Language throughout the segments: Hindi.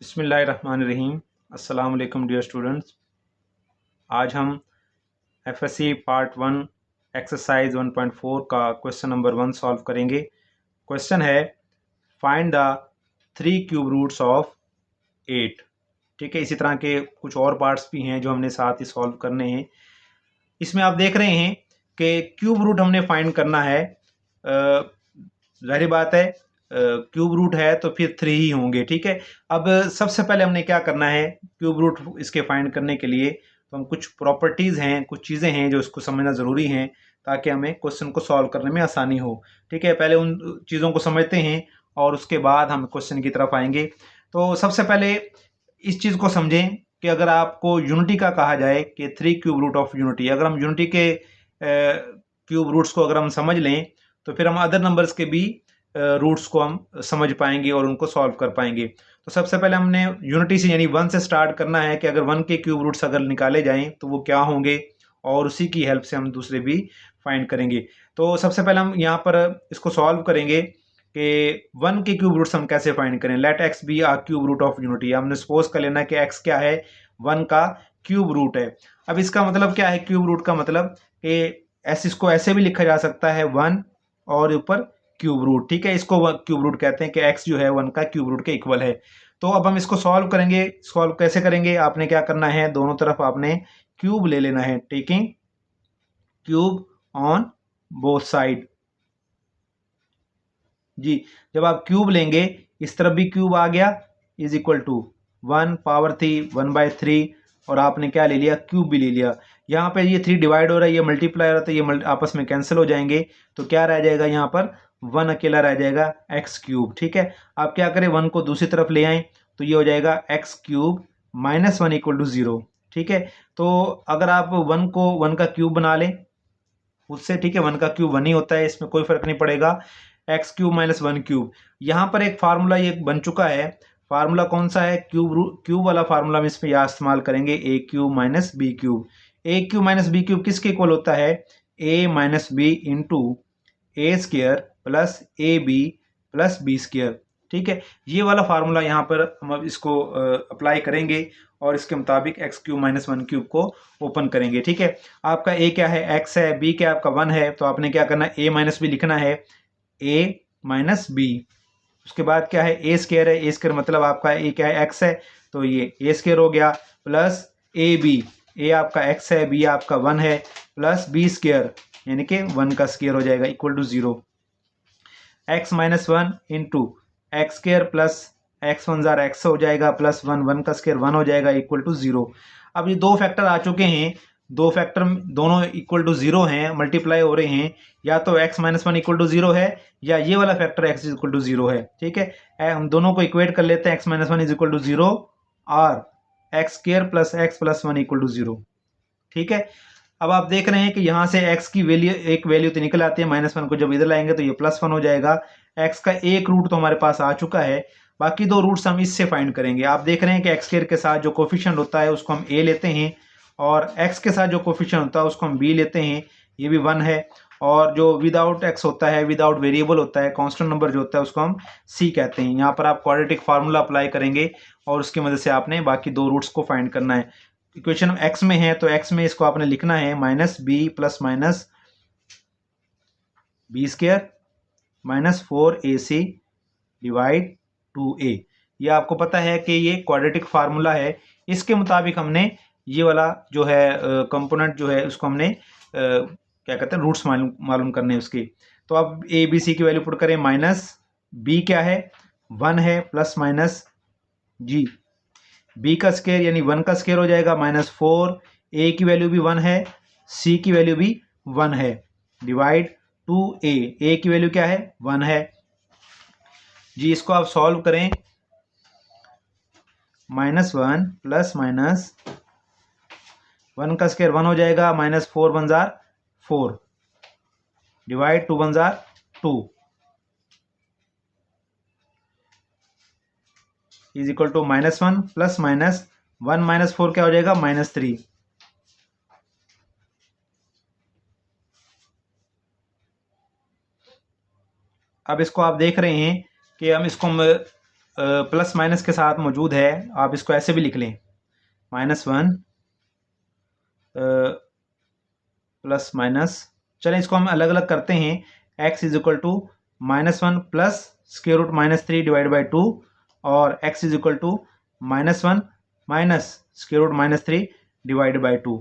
बिस्मिल्लाहिर्रहमानिर्रहीम। अस्सलाम वालेकुम डियर स्टूडेंट्स। आज हम एफएससी पार्ट 1 एक्सरसाइज 1.4 का क्वेश्चन नंबर 1 सॉल्व करेंगे। क्वेश्चन है find the 3 cube roots of 8। ठीक है, इसी तरह के कुछ और पार्ट्स भी हैं जो हमने साथ ही सॉल्व करने हैं। इसमें आप देख रहे हैं कि क्यूब रूट हमने फाइंड करना है। जाहिर बात है क्यूब रूट है तो फिर 3 ही होंगे। ठीक है, अब सबसे पहले हमने क्या करना है क्यूब रूट इसके फाइंड करने के लिए, तो हम कुछ प्रॉपर्टीज़ हैं, कुछ चीज़ें हैं जो इसको समझना ज़रूरी हैं ताकि हमें क्वेश्चन को सॉल्व करने में आसानी हो। ठीक है, पहले उन चीज़ों को समझते हैं और उसके बाद हम क्वेश्चन की तरफ आएंगे। तो सबसे पहले इस चीज़ को समझें कि अगर आपको यूनिटी का कहा जाए कि 3 क्यूब रूट ऑफ यूनिटी, अगर हम यूनिटी के क्यूब रूट्स को अगर हम समझ लें तो फिर हम अदर नंबर्स के भी रूट्स को हम समझ पाएंगे और उनको सॉल्व कर पाएंगे। तो सबसे पहले हमने यूनिटी से यानी 1 से स्टार्ट करना है कि अगर 1 के क्यूब रूट्स अगर निकाले जाएं तो वो क्या होंगे, और उसी की हेल्प से हम दूसरे भी फाइंड करेंगे। तो सबसे पहले हम यहाँ पर इसको सॉल्व करेंगे कि 1 के क्यूब रूट्स हम कैसे फाइंड करें। Let x be a cube root of unity. हमने सपोज कर लेना कि एक्स क्या है, 1 का क्यूब रूट है। अब इसका मतलब क्या है, क्यूब रूट का मतलब कि ऐसे इसको ऐसे भी लिखा जा सकता है 1 और ऊपर क्यूब रूट। ठीक है, इसको क्यूब रूट कहते हैं कि एक्स जो है 1 का क्यूब रूट के इक्वल है। तो अब हम इसको सॉल्व करेंगे। सॉल्व कैसे करेंगे, आपने क्या करना है, दोनों तरफ आपने क्यूब ले लेना है। Taking cube on both side. जी, जब आप क्यूब लेंगे इस तरफ भी क्यूब आ गया, इज इक्वल टू 1 पावर 3 1/3, और आपने क्या ले लिया, क्यूब भी ले लिया। यहाँ पे ये 3 डिवाइड हो रहा है, ये मल्टीप्लाई हो रहा है, तो ये आपस में कैंसिल हो जाएंगे। तो क्या रह जाएगा, यहाँ पर 1 अकेला रह जाएगा, एक्स क्यूब। ठीक है, आप क्या करें, 1 को दूसरी तरफ ले आए तो ये हो जाएगा x cube minus 1 equal to 0। ठीक है, तो अगर आप 1 को 1 का क्यूब बना लें उससे, ठीक है, 1 का क्यूब 1 ही होता है, इसमें कोई फर्क नहीं पड़ेगा। एक्स क्यूब माइनस 1 क्यूब, यहाँ पर एक फार्मूला ये बन चुका है। फार्मूला कौन सा है, क्यूब वाला फार्मूला हम इसमें यहाँ इस्तेमाल करेंगे, a cube minus b cube. A cube minus b cube किसके इक्वल होता है, a minus b into a square plus a b plus b square. ठीक है, ये वाला फार्मूला यहाँ पर हम अब इसको अप्लाई करेंगे और इसके मुताबिक एक्स क्यूब माइनस 1 क्यूब को ओपन करेंगे। ठीक है, आपका ए क्या है, एक्स है, बी क्या आपका 1 है, तो आपने क्या करना है, ए माइनस बी लिखना है, ए माइनस बी। उसके बाद क्या है, ए स्क्र है, ए स्क्र मतलब आपका ए क्या है, एक्स है, तो ये ए स्क्र हो गया, प्लस ए बी, ए आपका एक्स है, बी आपका 1 है, प्लस बी स्क्र यानी कि 1 का स्क्र हो जाएगा equal to 0। X minus 1 into x square plus x 1 जार एक्स हो जाएगा, प्लस 1 1 का स्क्र 1 हो जाएगा इक्वल टू 0। अब ये दो फैक्टर आ चुके हैं, दो फैक्टर दोनों इक्वल टू 0 हैं, मल्टीप्लाई हो रहे हैं, या तो x माइनस 1 इक्वल टू 0 है या ये वाला फैक्टर x इक्वल टू 0 है। ठीक है, हम दोनों को इक्वेट कर लेते हैं, x minus 1 is equal to 0 और x square plus x plus 1 equal to 0। ठीक है, अब आप देख रहे हैं कि यहाँ से x की वैल्यू, एक वैल्यू तो निकल आती है, -1 को जब इधर लाएंगे तो ये +1 हो जाएगा। x का एक रूट तो हमारे पास आ चुका है, बाकी दो रूट्स हम इससे फाइंड करेंगे। आप देख रहे हैं कि x स्क्वायर के साथ जो कोफिशिएंट होता है उसको हम a लेते हैं, और x के साथ जो कोफिशिएंट होता है उसको हम b लेते हैं, ये भी 1 है। और जो विदाउट x होता है, विदाउट वेरिएबल होता है, कांस्टेंट नंबर जो होता है उसको हम c कहते हैं। यहाँ पर आप क्वाड्रेटिक फार्मूला अप्लाई करेंगे और उसकी मदद से आपने बाकी दो रूट्स को फाइंड करना है। इक्वेशन x में है तो x में इसको आपने लिखना है minus b plus minus b square minus 4ac divide 2a। ये आपको पता है कि ये क्वाड्रेटिक फार्मूला है, इसके मुताबिक हमने ये वाला जो है कंपोनेंट जो है उसको हमने क्या कहते हैं, रूट्स मालूम करने हैं उसके। तो अब ए बी सी की वैल्यू पुट करें, माइनस बी क्या है 1 है, प्लस माइनस जी बी का स्क्वायर यानी 1 का स्क्वायर हो जाएगा, -4, ए की वैल्यू भी 1 है, सी की वैल्यू भी 1 है, डिवाइड 2a, ए की वैल्यू क्या है 1 है जी। इसको आप सॉल्व करें, -1 प्लस माइनस 1 का स्क्वायर 1 हो जाएगा, -4 1 जार 4 डिवाइड 2 1 जार 2 is equal to -1 plus minus 1 minus 4 क्या हो जाएगा, -3। अब इसको आप देख रहे हैं कि हम इसको प्लस माइनस के साथ मौजूद है, आप इसको ऐसे भी लिख लें, -1 प्लस माइनस। चलें इसको हम अलग अलग करते हैं। x is equal to -1 plus square root -3 divide by 2 और x is equal to -1 minus square root -3 divide by 2।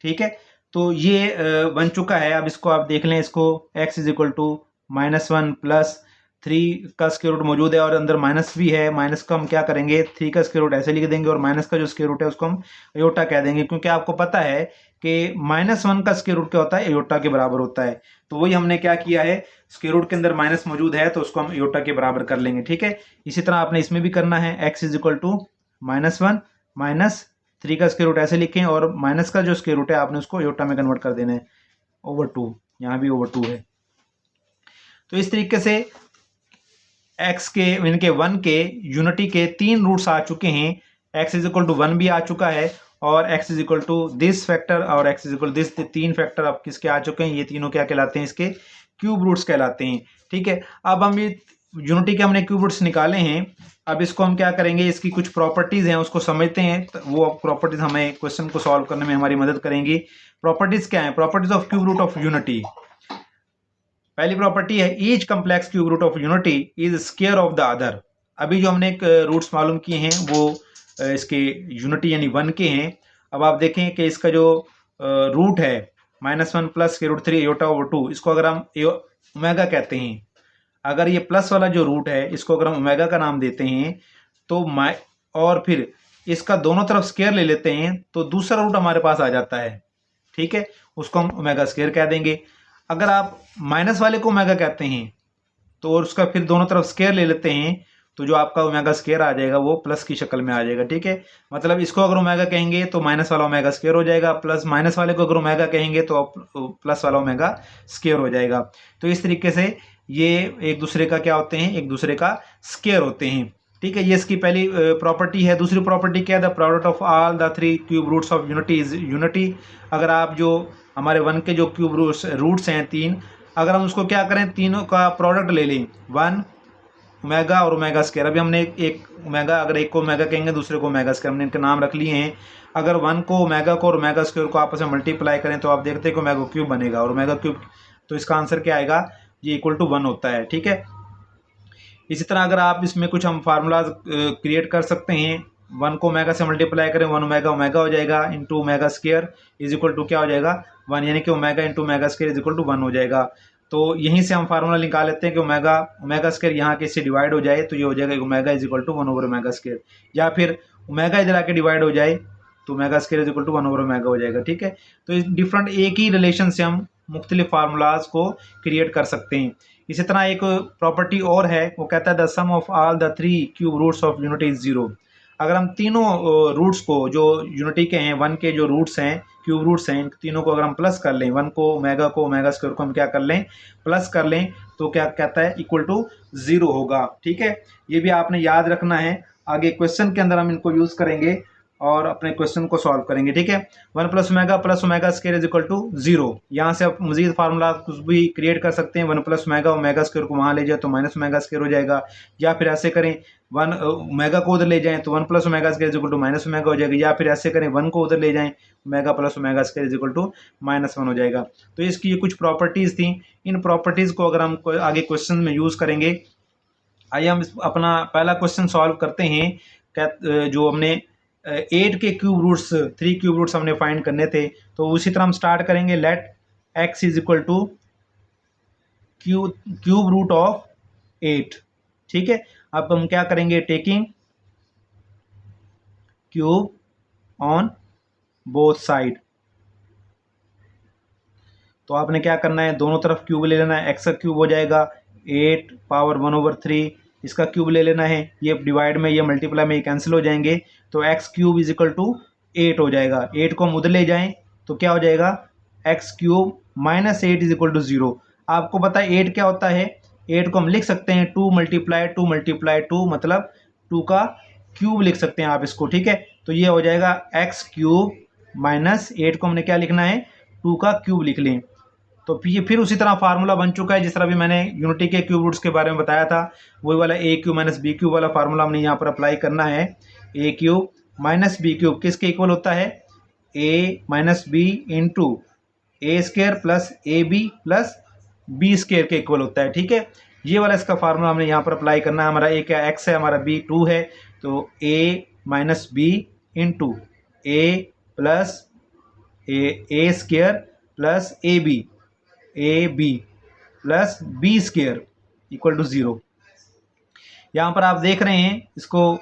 ठीक है, तो ये बन चुका है। अब इसको आप देख लें, इसको x is equal to -1 plus 3 का स्क्वायर रूट मौजूद है और अंदर माइनस भी है। माइनस का हम क्या करेंगे, 3 का स्क्वायर रूट ऐसे लिख देंगे और माइनस का जो स्क्वायर रूट है उसको हम एयोटा कह देंगे, क्योंकि आपको पता है कि -1 का स्क्वायर रूट क्या होता है, एयोटा के बराबर होता है। तो वही हमने क्या किया है, स्क्वायर रूट के अंदर माइनस मौजूद है तो उसको हम एयोटा के बराबर कर लेंगे। ठीक है, इसी तरह आपने इसमें भी करना है। x is equal to -1 minus 3 का स्क्वायर रूट ऐसे लिखें और माइनस का जो स्क्वायर रूट है आपने उसको एयोटा में कन्वर्ट कर देना है, ओवर 2। यहाँ भी ओवर 2 है। तो इस तरीके से x के इनके 1 के यूनिटी के 3 रूट्स आ चुके हैं। x इज इक्वल टू 1 भी आ चुका है और x is equal to this factor और x is equal to this, 3 factor अब किसके आ चुके हैं, ये तीनों क्या कहलाते हैं, इसके क्यूब रूट्स कहलाते हैं। ठीक है, अब हम ये यूनिटी के हमने क्यूब रूट्स निकाले हैं। अब इसको हम क्या करेंगे, इसकी कुछ प्रॉपर्टीज हैं उसको समझते हैं। तो वो प्रॉपर्टीज हमें क्वेश्चन को सॉल्व करने में हमारी मदद करेंगी। प्रॉपर्टीज क्या है, properties of cube root of unity. पहली प्रॉपर्टी है each complex cube root of unity is square of the other. अभी जो हमने रूट्स मालूम किए हैं वो इसके यूनिटी यानी 1 के हैं। अब आप देखें कि इसका जो रूट है -1 plus square root 3 iota over 2, इसको अगर हम ओमेगा कहते हैं, अगर ये प्लस वाला जो रूट है इसको अगर हम ओमेगा का नाम देते हैं तो और फिर इसका दोनों तरफ स्क्वायर ले लेते हैं तो दूसरा रूट हमारे पास आ जाता है। ठीक है, उसको हम ओमेगा स्क्वायर कह देंगे। अगर आप माइनस वाले को ओमेगा कहते हैं तो और उसका फिर दोनों तरफ स्क्वायर ले लेते हैं तो जो आपका ओमेगा स्क्वायर आ जाएगा वो प्लस की शक्ल में आ जाएगा। ठीक है, मतलब इसको अगर ओमेगा कहेंगे तो माइनस वाला ओमेगा स्क्वायर हो जाएगा, प्लस माइनस वाले को अगर ओमेगा कहेंगे तो प्लस वाला ओमेगा स्क्वायर हो जाएगा। तो इस तरीके से ये एक दूसरे का क्या होते हैं, एक दूसरे का स्क्वायर होते हैं। ठीक है, ये इसकी पहली प्रॉपर्टी है। दूसरी प्रॉपर्टी क्या है, the product of all the 3 cube roots of unity is unity. अगर आप जो हमारे 1 के जो क्यूब रूट्स हैं 3, अगर हम उसको क्या करें, तीनों का प्रोडक्ट ले लें, 1 ओमेगा और ओमेगा स्क्वायर। अभी हमने एक ओमेगा, अगर एक को ओमेगा कहेंगे दूसरे को ओमेगा स्क्वायर, हमने इनके नाम रख लिए हैं। अगर 1 को ओमेगा को और ओमेगा स्क्वायर को आपस में मल्टीप्लाई करें तो आप देखते हैं कि ओमेगा क्यूब बनेगा और ओमेगा क्यूब, तो इसका आंसर क्या आएगा, ये इक्वल टू 1 होता है। ठीक है, इसी तरह अगर आप इसमें कुछ हम फार्मूलाज क्रिएट कर सकते हैं। 1 को ओमेगा से मल्टीप्लाई करें, 1 ओमेगा ओमेगा हो जाएगा, into omega square is equal to क्या हो जाएगा, 1, यानी कि omega into omega square is equal to 1 हो जाएगा। तो यहीं से हम फार्मूला निकाल लेते हैं कि ओमेगा ओमेगा स्क्वायर यहाँ के इससे डिवाइड हो जाए तो ये हो जाएगा omega is equal to 1 over omega square, या फिर ओमेगा इधर आके डिवाइड हो जाए तो omega square is equal to 1 over omega हो जाएगा। ठीक है, तो इस डिफरेंट एक ही रिलेशन से हम मुख्तलिफ फार्मूलाज को क्रिएट कर सकते हैं। इसी तरह एक प्रॉपर्टी और है, वो कहता है the sum of all the 3 cube roots of unity is 0। अगर हम तीनों रूट्स को जो यूनिटी के हैं, 1 के जो रूट्स हैं, क्यूब रूट्स हैं, इन तीनों को अगर हम प्लस कर लें, 1 को ओमेगा स्क्वायर को हम क्या कर लें, प्लस कर लें, तो क्या कहता है, इक्वल टू 0 होगा। ठीक है, ये भी आपने याद रखना है। आगे क्वेश्चन के अंदर हम इनको यूज़ करेंगे और अपने क्वेश्चन को सॉल्व करेंगे। ठीक है, 1 plus omega square is equal to 0। यहाँ से आप मजीद फार्मूला कुछ भी क्रिएट कर सकते हैं। 1 प्लस ओमेगा स्क्वायर को वहाँ ले जाए तो माइनस ओमेगा स्क्वायर हो जाएगा, या फिर ऐसे करें 1 ओमेगा को उधर ले जाएं तो 1 plus omega square is equal to minus omega हो जाएगा, या फिर ऐसे करें 1 को उधर ले जाएं omega plus omega square is equal to -1 हो जाएगा। तो इसकी ये कुछ प्रॉपर्टीज़ थी। इन प्रॉपर्टीज़ को अगर हम आगे क्वेश्चन में यूज़ करेंगे। आइए हम अपना पहला क्वेश्चन सॉल्व करते हैं। जो हमने 8 के क्यूब रूट्स, 3 क्यूब रूट्स हमने फाइंड करने थे, तो उसी तरह हम स्टार्ट करेंगे। Let x is equal to cube root of 8। ठीक है, अब हम क्या करेंगे, taking cube on both side. तो आपने क्या करना है, दोनों तरफ क्यूब ले लेना है। x का क्यूब हो जाएगा 8 पावर 1 ओवर 3, इसका क्यूब ले लेना है। ये डिवाइड में, ये मल्टीप्लाई में, ये कैंसिल हो जाएंगे, तो x cube is equal to 8 हो जाएगा। 8 को हम उधर ले जाएं तो क्या हो जाएगा, x cube minus 8 is equal to 0। आपको पता है 8 क्या होता है, 8 को हम लिख सकते हैं 2 मल्टीप्लाई 2 मतलब 2 का क्यूब लिख सकते हैं आप इसको। ठीक है, तो ये हो जाएगा x क्यूब माइनस 8 को हमने क्या लिखना है, 2 का क्यूब लिख लें। तो फिर उसी तरह फार्मूला बन चुका है जिस तरह भी मैंने यूनिटी के क्यूब रूट्स के बारे में बताया था, वही वाला a cube minus b cube वाला फार्मूला हमने यहाँ पर अप्लाई करना है। A cube minus b cube किसके इक्वल होता है, a minus b into a square plus a b plus b square के इक्वल होता है। ठीक है, ये वाला इसका फार्मूला हमने यहाँ पर अप्लाई करना है। हमारा ए क्या एक्स है, हमारा बी 2 है, तो a minus b into a plus a square plus a b plus b square equal to 0। यहाँ पर आप देख रहे हैं, इसको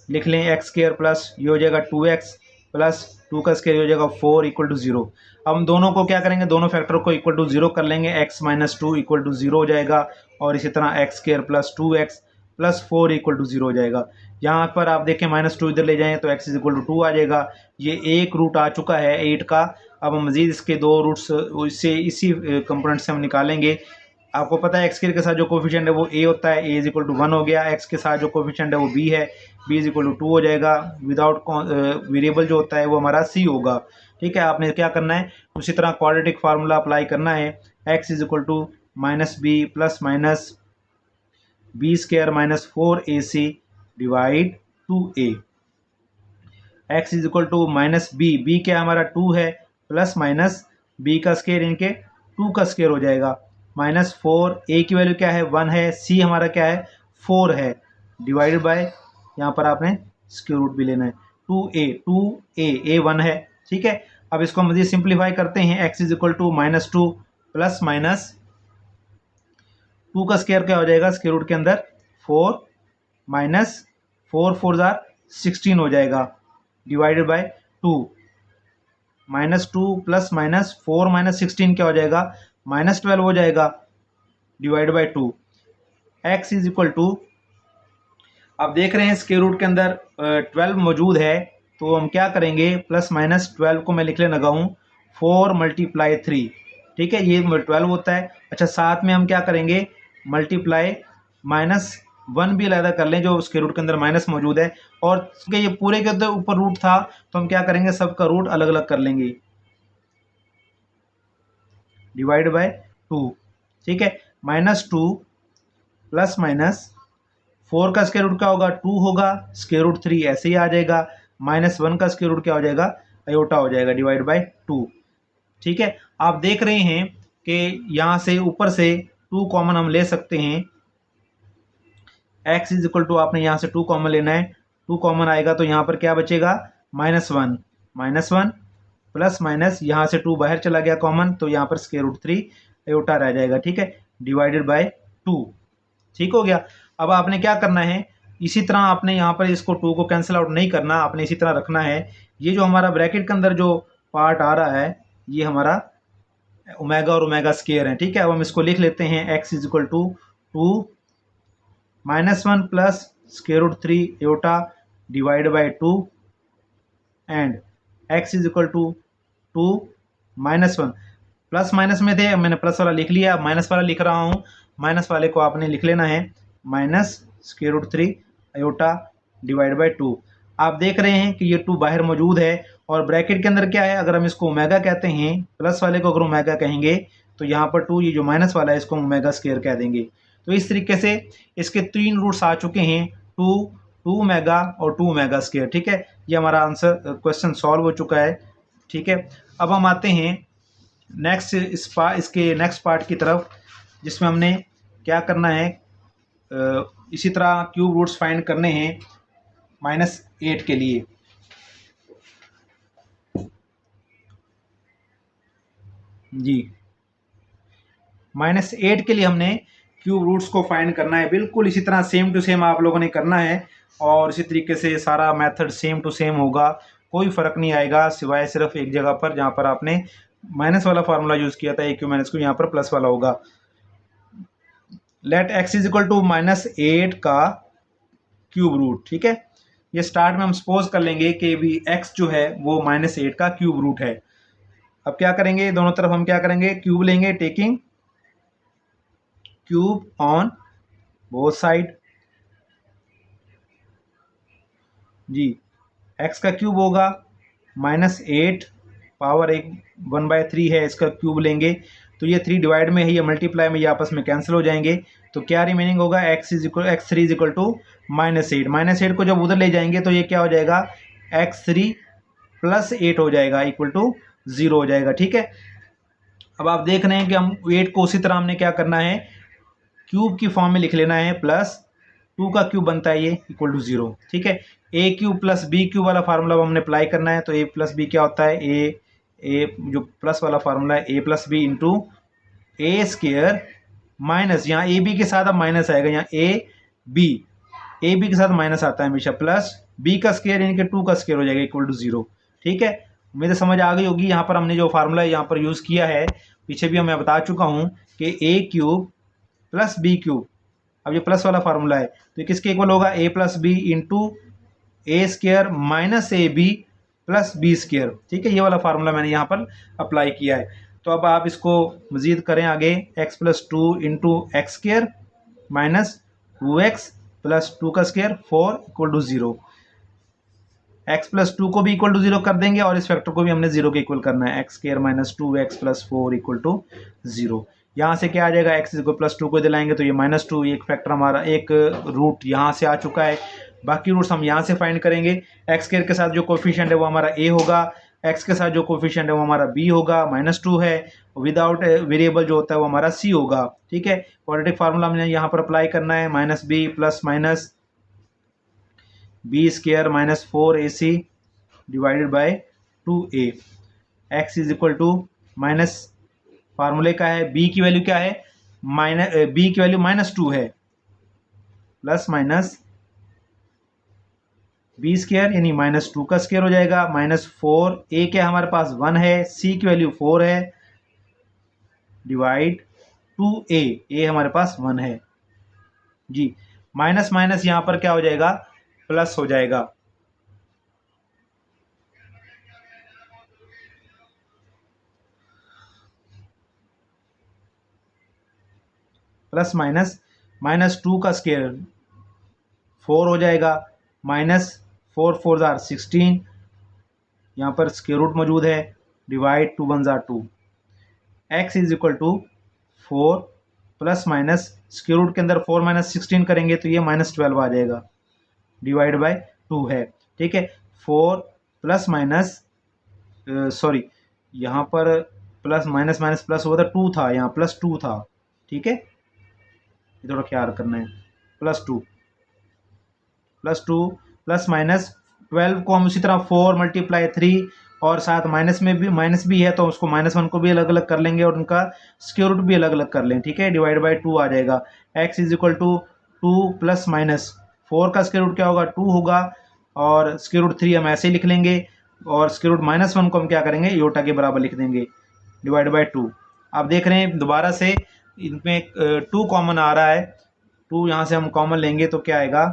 लिख लें एक्स स्क्वायर प्लस ये हो जाएगा 2x प्लस 2 का स्क्वायर हो जाएगा 4 इक्वल टू 0। अब हम दोनों को क्या करेंगे, दोनों फैक्टर को इक्वल टू 0 कर लेंगे, x माइनस 2 इक्वल टू 0 हो जाएगा, और इसी तरह x square plus 2x plus 4 equal to 0 हो जाएगा। यहाँ पर आप देखें -2 इधर ले जाएं तो x इज इक्वल टू 2 आ जाएगा। ये एक रूट आ चुका है 8 का। अब हम मज़ीद इसके 2 रूट्स इससे इसी कंपोनेंट से हम निकालेंगे। आपको पता है एक्स के साथ जो कोफिशिएंट है वो a होता है, a इज इक्वल टू 1 हो गया। x के साथ जो कोफिशिएंट है वो b है, b इज इक्वल टू 2 हो जाएगा। विदाउट वेरिएबल जो होता है वो हमारा c होगा। ठीक है, आपने क्या करना है, उसी तरह क्वाड्रेटिक फार्मूला अप्लाई करना है। x is equal to minus b plus minus b square minus 4ac divide 2a। x is equal to minus b क्या हमारा 2 है, प्लस माइनस b का स्क्वायर इनके 2 का स्क्वायर हो जाएगा, माइनस 4, a की वैल्यू क्या है 1 है, c हमारा क्या है 4 है, डिवाइडेड बाय यहाँ पर आपने स्क्वायर रूट भी लेना है 2a 1 है। ठीक है, अब इसको हम मज़ीद सिंप्लीफाई करते हैं। x is equal to -2 plus minus 2 का स्क्वायर क्या हो जाएगा, स्क्वायर रूट के अंदर 4 माइनस 4 जार 16 हो जाएगा, divided by 2 -2 plus minus 4 minus 16 क्या हो जाएगा, -12 हो जाएगा, divide by 2। x is equal to, आप देख रहे हैं स्क्वायर रूट के अंदर 12 मौजूद है, तो हम क्या करेंगे, प्लस माइनस 12 को मैं लिख लेने लगा हूँ 4 मल्टीप्लाई 3। ठीक है, ये 12 होता है। अच्छा, साथ में हम क्या करेंगे, मल्टीप्लाई -1 भी अलग कर लें, जो स्क्वायर रूट के अंदर माइनस मौजूद है, और ये पूरे के ऊपर रूट था तो हम क्या करेंगे, सबका रूट अलग अलग कर लेंगे, डिवाइड बाय 2। ठीक है, -2 प्लस माइनस 4 का स्क्वायर रूट क्या होगा 2 होगा, स्क्वायर रूट 3 ऐसे ही आ जाएगा, -1 का स्क्वायर रूट क्या हो जाएगा, आयोटा हो जाएगा, डिवाइड बाय 2। ठीक है, आप देख रहे हैं कि यहाँ से ऊपर से 2 कॉमन हम ले सकते हैं। x इज इक्वल टू, आपने यहाँ से 2 कॉमन लेना है, 2 कॉमन आएगा तो यहाँ पर क्या बचेगा, -1 प्लस माइनस यहाँ से 2 बाहर चला गया कॉमन, तो यहाँ पर स्क्वायर रूट 3 आयोटा रह जाएगा। ठीक है, डिवाइडेड बाय 2। ठीक हो गया। अब आपने क्या करना है, इसी तरह आपने यहाँ पर इसको 2 को कैंसिल आउट नहीं करना, आपने इसी तरह रखना है। ये जो हमारा ब्रैकेट के अंदर जो पार्ट आ रहा है ये हमारा ओमेगा और ओमेगा स्क्वायर है। ठीक है, अब हम इसको लिख लेते हैं, x is equal to 2 -1 plus square root 3 iota divide by 2 and x is equal to 2 -1, plus minus में थे, मैंने प्लस वाला लिख लिया, माइनस वाला लिख रहा हूँ, माइनस वाले को आपने लिख लेना है, minus square root 3 iota divide by 2। आप देख रहे हैं कि ये 2 बाहर मौजूद है, और ब्रैकेट के अंदर क्या है, अगर हम इसको ओमेगा कहते हैं, प्लस वाले को अगर ओमेगा कहेंगे तो यहाँ पर 2, ये जो माइनस वाला है इसको ओमेगा स्क्वायर कह देंगे। तो इस तरीके से इसके 3 रूट्स आ चुके हैं, 2 ओमेगा और 2 ओमेगा स्क्वायर। ठीक है, ये हमारा आंसर क्वेश्चन सॉल्व हो चुका है। ठीक है, अब हम आते हैं नेक्स्ट इसके नेक्स्ट पार्ट की तरफ, जिसमें हमने क्या करना है, इसी तरह क्यूब रूट्स फाइंड करने हैं -8 के लिए। जी, -8 के लिए हमने क्यूब रूट्स को फाइंड करना है, बिल्कुल इसी तरह सेम टू सेम आप लोगों ने करना है, और इसी तरीके से सारा मेथड सेम टू सेम होगा, कोई फ़र्क नहीं आएगा, सिवाय सिर्फ एक जगह पर जहाँ पर आपने माइनस वाला फार्मूला यूज़ किया था ए क्यू माइनस को, यहाँ पर प्लस वाला होगा। Let x is equal to -8 का क्यूब रूट। ठीक है, ये स्टार्ट में हम सपोज कर लेंगे कि भी x जो है वो -8 का क्यूब रूट है। अब क्या करेंगे, दोनों तरफ हम क्या करेंगे, क्यूब लेंगे, taking cube on both side. जी, x का क्यूब होगा -8 पावर एक 1/3 है, इसका क्यूब लेंगे तो ये 3 डिवाइड में है, ये मल्टीप्लाई में, ये आपस में कैंसिल हो जाएंगे। तो क्या रिमेनिंग होगा, x3 इक्वल टू -8। -8 को जब उधर ले जाएंगे तो ये क्या हो जाएगा, x3 + 8 हो जाएगा इक्वल टू 0 हो जाएगा। ठीक है, अब आप देख रहे हैं कि हम 8 को उसी तरह हमने क्या करना है, क्यूब की फॉर्म में लिख लेना है, +2 का क्यूब बनता है ये इक्वल टू 0। ठीक है, a³ + b³ वाला फार्मूला हमने अप्लाई करना है। तो a + b क्या होता है, a जो प्लस वाला फार्मूला है, a + b into a² minus, यहाँ ए बी के साथ अब माइनस आएगा, यहाँ ए बी के साथ माइनस आता है हमेशा, प्लस b का स्क्वायर यानी कि 2 का स्क्वायर हो जाएगा इक्वल टू 0। ठीक है, मुझे समझ आ गई होगी। यहाँ पर हमने जो फार्मूला यहाँ पर यूज़ किया है, पीछे भी मैं बता चुका हूँ कि a³ + b³, अब ये प्लस वाला फार्मूला है तो ये किसके इक्वल होगा, a + b into a² minus ab + b²। ठीक है, ये वाला फार्मूला मैंने यहाँ पर अप्लाई किया है। तो अब आप इसको मज़ीद करें आगे, x + 2 into x² minus 2x + 2 का स्क्वायर 4 इक्वल टू 0। x + 2 को भी इक्वल टू 0 कर देंगे और इस फैक्टर को भी हमने 0 के इक्वल करना है, x² minus 2x + 4 equal to 0। यहाँ से क्या आ जाएगा, x + 2 को दिलाएंगे तो ये -2, एक फैक्टर हमारा, एक रूट यहाँ से आ चुका है। बाकी रूट्स हम यहाँ से फाइंड करेंगे। x² के साथ जो कोफिशिएंट है वो हमारा a होगा, x के साथ जो कोफिशिएंट है वो हमारा b होगा, -2 है, विदाउट वेरिएबल जो होता है वो हमारा c होगा। ठीक है, क्वाड्रेटिक फार्मूला हमने यहाँ पर अप्लाई करना है, -b + minus b² minus 4ac divided by 2a। x is equal to minus, फार्मूले का है, b की वैल्यू क्या है, b की वैल्यू -2 है, प्लस माइनस b² यानी -2 का स्क्वायर हो जाएगा, -4, a क्या हमारे पास 1 है, c की वैल्यू 4 है, डिवाइड 2a, a हमारे पास 1 है जी। माइनस माइनस यहाँ पर क्या हो जाएगा, प्लस हो जाएगा। प्लस माइनस -2 का स्क्वायर 4 हो जाएगा, -4 4 जार 16, यहाँ पर स्क्वायर रूट मौजूद है, डिवाइड 2 1 जार 2। x is equal to 4 plus minus square root के अंदर 4 - 16 करेंगे तो ये -12 आ जाएगा, डिवाइड बाय 2 है। ठीक है, 4 प्लस माइनस सॉरी, यहाँ पर प्लस माइनस माइनस प्लस हुआ था, 2 था, यहाँ +2 था। ठीक है, ये थोड़ा ख्याल करना है, +2 प्लस माइनस 12 को हम उसी तरह 4 × 3 और साथ माइनस में भी माइनस भी है तो उसको -1 को भी अलग अलग कर लेंगे और उनका स्क्वायर रूट भी अलग अलग कर लें। ठीक है, डिवाइड बाय 2 आ जाएगा। x is equal to 2 plus minus 4 का स्क्वायर रूट क्या होगा, 2 होगा, और स्क्वायर रूट 3 हम ऐसे ही लिख लेंगे और स्क्वायर रूट -1 को हम क्या करेंगे, योटा के बराबर लिख देंगे, डिवाइड बाय 2। आप देख रहे हैं दोबारा से इनमें 2 कॉमन आ रहा है, 2 यहाँ से हम कॉमन लेंगे तो क्या आएगा,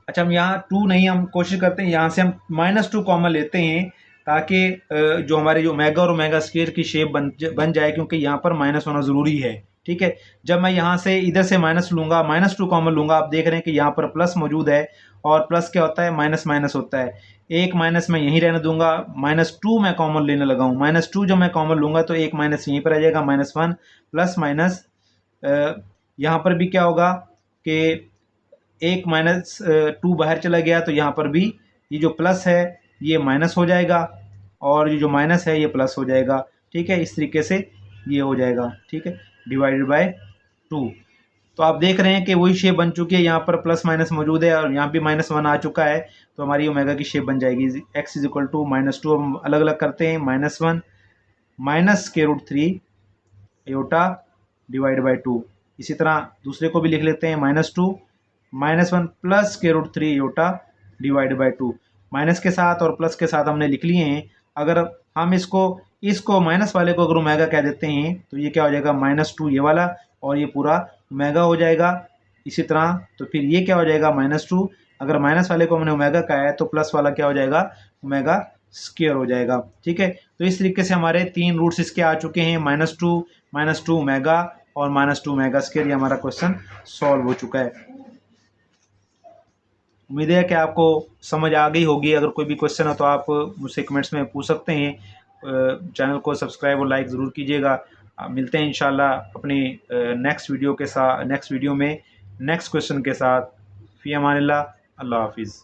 अच्छा हम यहाँ 2 नहीं, हम कोशिश करते हैं यहाँ से हम -2 कॉमन लेते हैं ताकि जो हमारे जो ओमेगा और ओमेगा स्क्वायर की शेप बन जाए, क्योंकि यहाँ पर माइनस होना ज़रूरी है। ठीक है, जब मैं यहाँ से इधर से माइनस लूँगा, -2 कॉमन लूँगा, आप देख रहे हैं कि यहाँ पर प्लस मौजूद है और प्लस क्या होता है, माइनस माइनस होता है। एक माइनस मैं यहीं रहने दूंगा, -2 मैं कॉमन लेने लगा हूँ, -2 जब मैं कॉमन लूँगा तो एक माइनस यहीं पर आ जाएगा, -1 प्लस माइनस यहाँ पर भी क्या होगा कि एक -2 बाहर चला गया तो यहाँ पर भी ये जो प्लस है ये माइनस हो जाएगा और ये जो माइनस है ये प्लस हो जाएगा। ठीक है, इस तरीके से ये हो जाएगा। ठीक है, डिवाइडेड बाय 2। तो आप देख रहे हैं कि वही शेप बन चुकी है, यहाँ पर प्लस माइनस मौजूद है और यहाँ भी -1 आ चुका है, तो हमारी ओमेगा की शेप बन जाएगी। x इज इक्वल टू -2 हम अलग अलग करते हैं, -1 माइनस √3 योटा डिवाइड बाय 2। इसी तरह दूसरे को भी लिख लेते हैं, -2 -1 plus √3 iota divide by 2। Minus के साथ और प्लस के साथ हमने लिख लिए हैं। अगर हम इसको माइनस वाले को अगर ओमेगा कह देते हैं तो ये क्या हो जाएगा, -2 ये वाला और ये पूरा ओमेगा हो जाएगा। इसी तरह तो फिर ये क्या हो जाएगा, -2, अगर माइनस वाले को हमने ओमेगा कहा है तो प्लस वाला क्या हो जाएगा, ओमेगा स्क्वायर हो जाएगा। ठीक है, तो इस तरीके से हमारे 3 रूट्स इसके आ चुके हैं, -2 ओमेगा और -2 ओमेगा स्क्वायर। ये हमारा क्वेश्चन सॉल्व हो चुका है। उम्मीद है कि आपको समझ आ गई होगी। अगर कोई भी क्वेश्चन हो तो आप मुझसे कमेंट्स में पूछ सकते हैं। चैनल को सब्सक्राइब और लाइक ज़रूर कीजिएगा। मिलते हैं इंशाल्लाह अपनी नेक्स्ट वीडियो में नेक्स्ट क्वेश्चन के साथ। फ़ी अमानिल्लाह, अल्लाह हाफिज़।